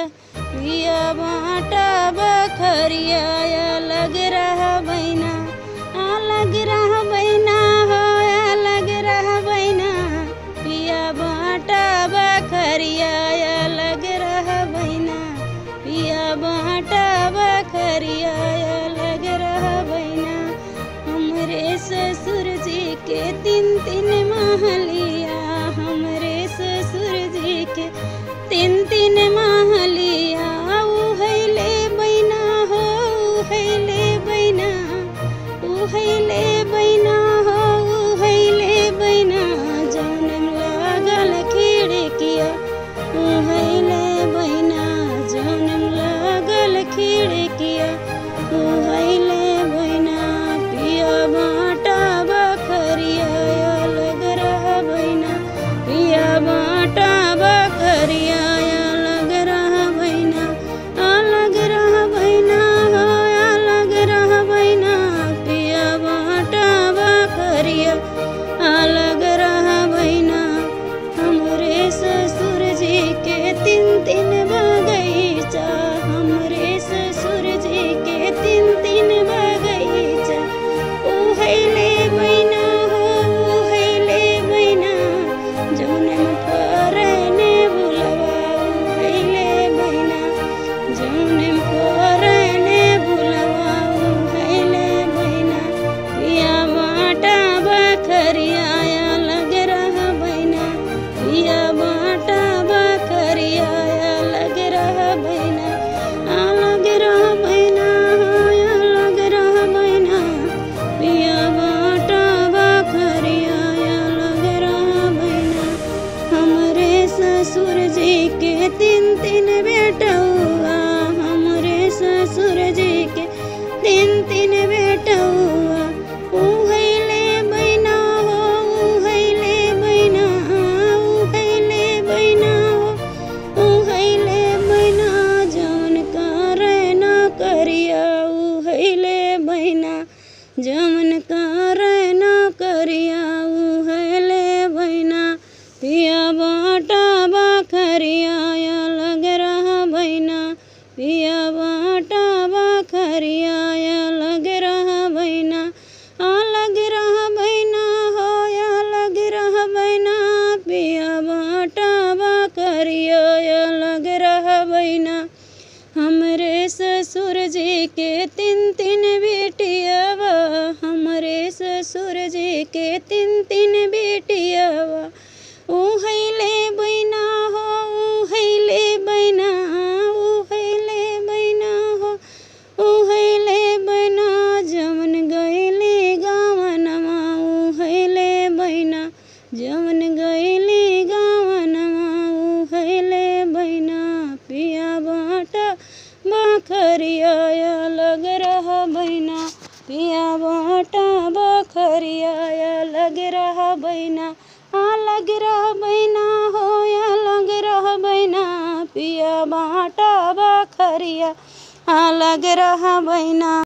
पिया बाटा बखरिया अलग रहा बैना, अलग रहा बैना हो अलग रहा बैना। पिया बाटा बखरिया अलग रहा बैना, पिया बाटा बखरिया अलग रहा बैना। हमरे ससुर जी के तीन तीन महलिया, हमरे ससुर जी के तीन तीन महलिया। उहैले बैना हो उहैले बैना, उहैले बैना हो उहैले बैना। जौन लागल खिड़किया उहैले बैना, जौन लागल खिड़किया उहैले बैना। पिया बाटा बखरिया अलग रहा बैना, पिया बाटा बखरिया अलग रहा बैना, अलग रहा बैना हो अलग रहा बैना। पिया बाटा बखरिया अलग रहा बैना। हमरे ससुर जी के तीन तीन बगीचा, हमरे ससुर जी के तीन तीन बगीचा। उहैले बैना हो उहैले बैना, जौन फरने बुलवा उहैले बैना, जौन फरने बुलवा उहैले बैना। पिया बाटा बखरिया अलग रहा बैना, पिया बाटा बखरिया अलग रहा बैना, अलग रहा बैना हो अलग रहा बैना। पिया बाटा बखरिया अलग रहा बैना। हमरे ससुर जी के तीन तीन बेटउआ, हमरे ससुर जी के तीन तीन बेटउआ। उहैले बैना हो उहैले बैना, उहैले बैना हो उहैले बैना। जौन करे न करिया उहैले बैना, जौन करे न करिया उहैले बैना। पिया बाटा बखरिया अलग रहा बैना, पिया बाटा बखरिया अलग रहा बैना, अलग रहा बैना हो अलग रहा बैना। पिया बाटा बखरिया अलग रहा बैना। हमरे ससुर जी के तीन तीन बेटियावा, हमरे ससुर जी के तीन तीन बेटियावा। उहैले बैना हो उहैले बैना, उहैले बैना हो उहैले बैना। जौन गइले गावनमा उहैले बैना, जौन गइले गावनमा उहैले बैना। पिया बाटा बखरिया अलग रहा बैना, पिया बाटा बखरिया अलग रहा बैना, अलग रहा बैना हो अलग रहा बैना। पिया बाटा बखरिया अलग रहा बैना।